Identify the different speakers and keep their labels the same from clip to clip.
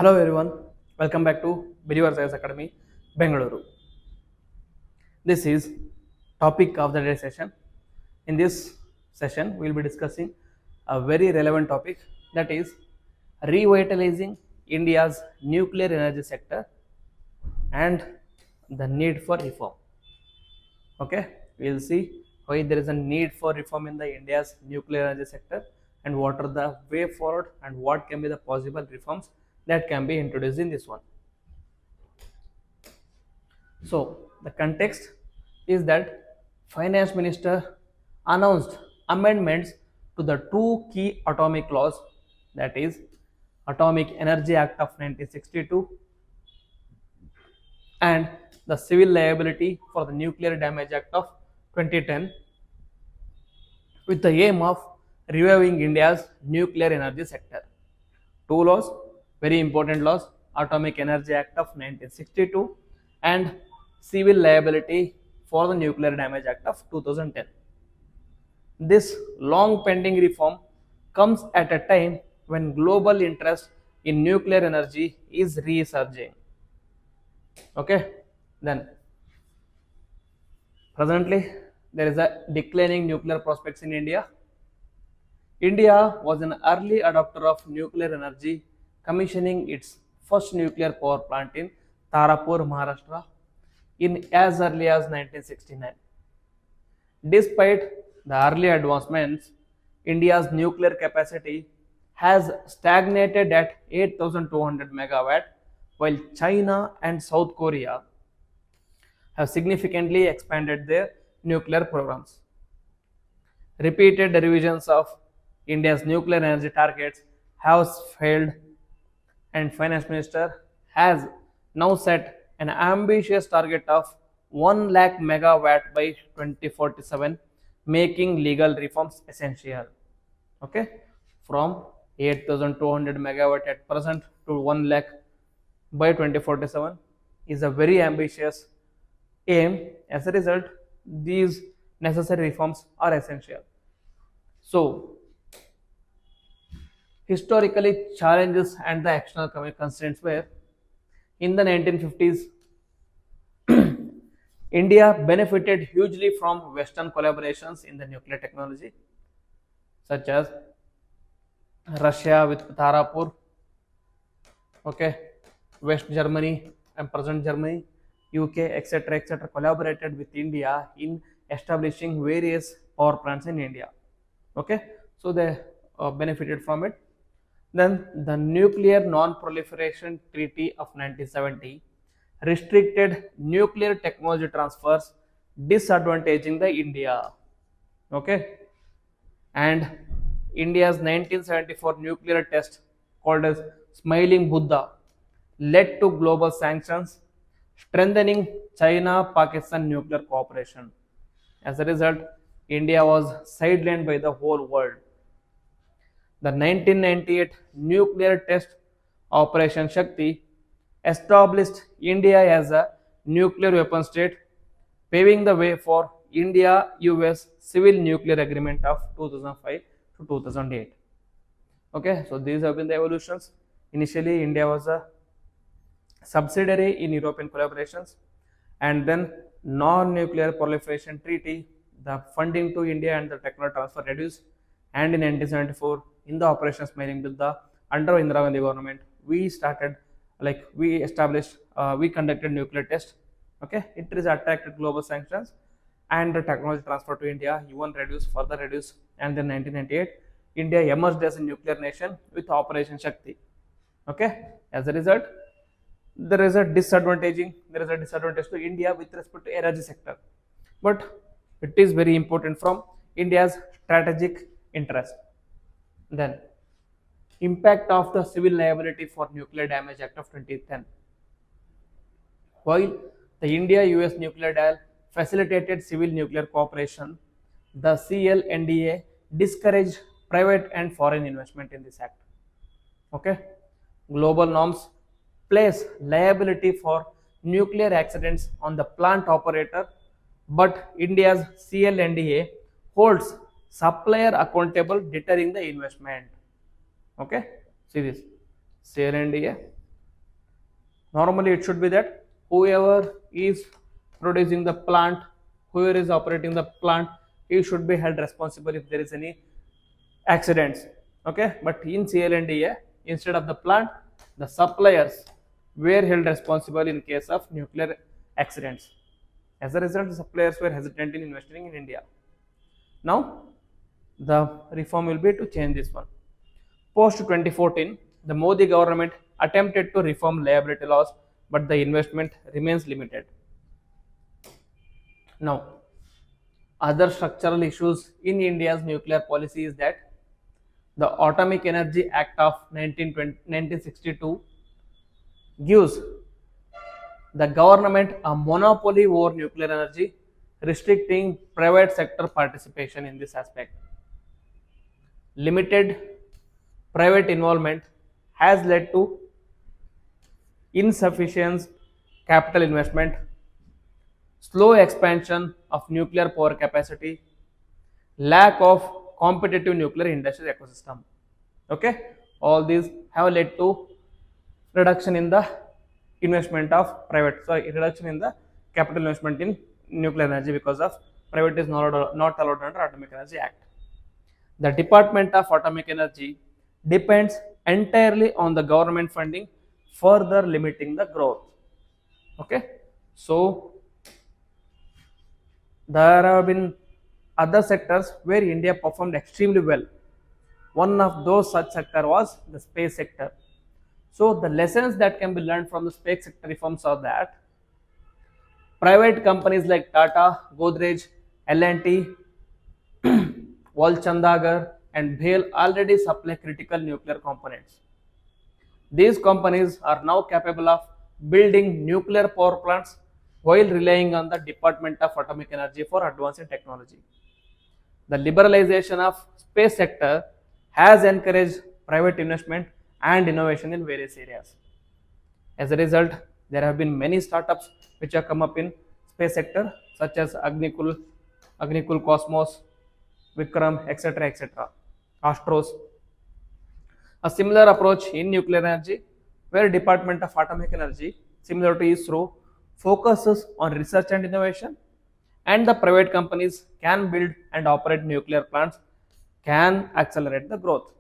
Speaker 1: Hello everyone, welcome back to Believer Science Academy, Bengaluru. This is topic of the day session. In this session, we will be discussing a very relevant topic, that is revitalizing India's nuclear energy sector and the need for reform. Okay, we will see why there is a need for reform in the India's nuclear energy sector and what are the way forward and what can be the possible reforms that can be introduced in this one. So the context is that Finance Minister announced amendments to the two key atomic laws, that is Atomic Energy Act of 1962 and the Civil Liability for the Nuclear Damage Act of 2010, with the aim of reviving India's nuclear energy sector. Two laws, very important laws: Atomic Energy Act of 1962 and Civil Liability for the Nuclear Damage Act of 2010. This long pending reform comes at a time when global interest in nuclear energy is resurging. Okay, then presently there is a declining nuclear prospects in India. India was an early adopter of nuclear energy, commissioning its first nuclear power plant in Tarapur, Maharashtra in as early as 1969. Despite the early advancements, India's nuclear capacity has stagnated at 8,200 megawatt, while China and South Korea have significantly expanded their nuclear programs. Repeated revisions of India's nuclear energy targets have failed, and Finance Minister has now set an ambitious target of 1 lakh megawatt by 2047, making legal reforms essential. Okay, from 8,200 megawatt at present to 1 lakh by 2047 is a very ambitious aim. As a result, these necessary reforms are essential. So, historically, challenges and the external constraints were: in the 1950s, India benefited hugely from Western collaborations in the nuclear technology, such as Russia with Tarapur, okay, West Germany and present Germany, UK, etc., collaborated with India in establishing various power plants in India. Okay, so they benefited from it. Then the Nuclear Non-Proliferation Treaty of 1970 restricted nuclear technology transfers, disadvantaging the India. Okay, and India's 1974 nuclear test, called as Smiling Buddha, led to global sanctions, strengthening China-Pakistan nuclear cooperation. As a result, India was sidelined by the whole world. The 1998 nuclear test Operation Shakti established India as a nuclear weapon state, paving the way for India-US Civil Nuclear Agreement of 2005 to 2008. Okay, so these have been the evolutions. Initially, India was a subsidiary in European collaborations, and then Non-Nuclear Proliferation Treaty, the funding to India and the technology transfer reduced, and in 1974, in the Operation Smiling Buddha under Indira Gandhi government, we conducted nuclear test. Okay, it is attracted global sanctions, and the technology transfer to India even further reduced, and then 1998, India emerged as a nuclear nation with Operation Shakti. Okay, as a result, there is a disadvantage to India with respect to energy sector, but it is very important from India's strategic interest. Then, impact of the Civil Liability for Nuclear Damage Act of 2010. While the India-US nuclear deal facilitated civil nuclear cooperation, the CLNDA discouraged private and foreign investment in this act. Okay, global norms place liability for nuclear accidents on the plant operator, but India's CLNDA holds supplier accountable, deterring the investment. Okay, see this CLNDA Normally it should be that whoever is producing the plant, whoever is operating the plant, he should be held responsible if there is any accidents. Okay, but in CLNDA, instead of the plant, the suppliers were held responsible in case of nuclear accidents. As a result, the suppliers were hesitant in investing in India. Now the reform will be to change this one. Post 2014, the Modi government attempted to reform liability laws, but the investment remains limited. Now, other structural issues in India's nuclear policy is that the Atomic Energy Act of 1962 gives the government a monopoly over nuclear energy, restricting private sector participation in this aspect. Limited private involvement has led to insufficient capital investment, slow expansion of nuclear power capacity, lack of competitive nuclear industry ecosystem. Okay, all these have led to reduction in the investment of private, reduction in the capital investment in nuclear energy because of private is not allowed under Atomic Energy Act. The Department of Atomic Energy depends entirely on the government funding, further limiting the growth. Okay, so there have been other sectors where India performed extremely well. One of those such sector was the space sector. So the lessons that can be learned from the space sector reforms are that private companies like Tata, Godrej, L&T, Walchandagar and BHEL already supply critical nuclear components. These companies are now capable of building nuclear power plants while relying on the Department of Atomic Energy for advanced technology. The liberalization of space sector has encouraged private investment and innovation in various areas. As a result, there have been many startups which have come up in space sector such as Agnikul Cosmos, Vikram, etc., Astros. A similar approach in nuclear energy, where Department of Atomic Energy, similar to ISRO, focuses on research and innovation, and the private companies can build and operate nuclear plants, can accelerate the growth.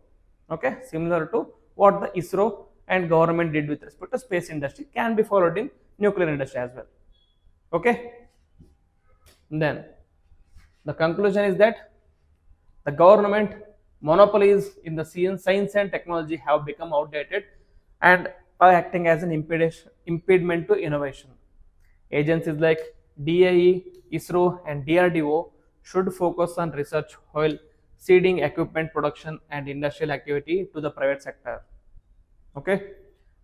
Speaker 1: Okay, similar to what the ISRO and government did with respect to space industry can be followed in nuclear industry as well. Okay, then the conclusion is that the government monopolies in the science and technology have become outdated and are acting as an impediment to innovation. Agencies like DAE, ISRO and DRDO should focus on research while ceding equipment production and industrial activity to the private sector. Okay,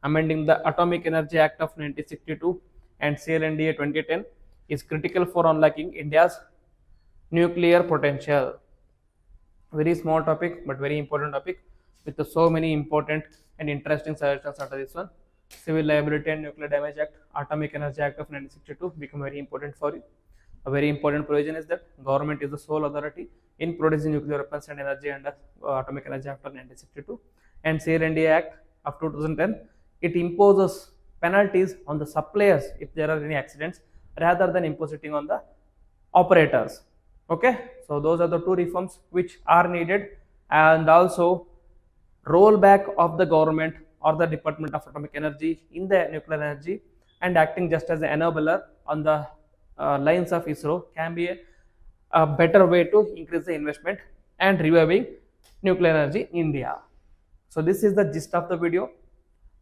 Speaker 1: amending the Atomic Energy Act of 1962 and CLNDA 2010 is critical for unlocking India's nuclear potential. Very small topic but very important topic with so many important and interesting suggestions under this one. Civil Liability and Nuclear Damage Act, Atomic Energy Act of 1962 become very important for you. A very important provision is that government is the sole authority in producing nuclear weapons and energy under Atomic Energy Act of 1962 and CLNDA Act of 2010. It imposes penalties on the suppliers if there are any accidents rather than imposing on the operators. Okay, so those are the two reforms which are needed, and also rollback of the government or the Department of Atomic Energy in the nuclear energy and acting just as an enabler on the lines of ISRO can be a better way to increase the investment and reviving nuclear energy in India. So this is the gist of the video.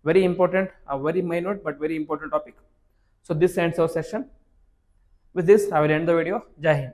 Speaker 1: Very important, a very minute but very important topic. So this ends our session. With this, I will end the video. Jai Hind.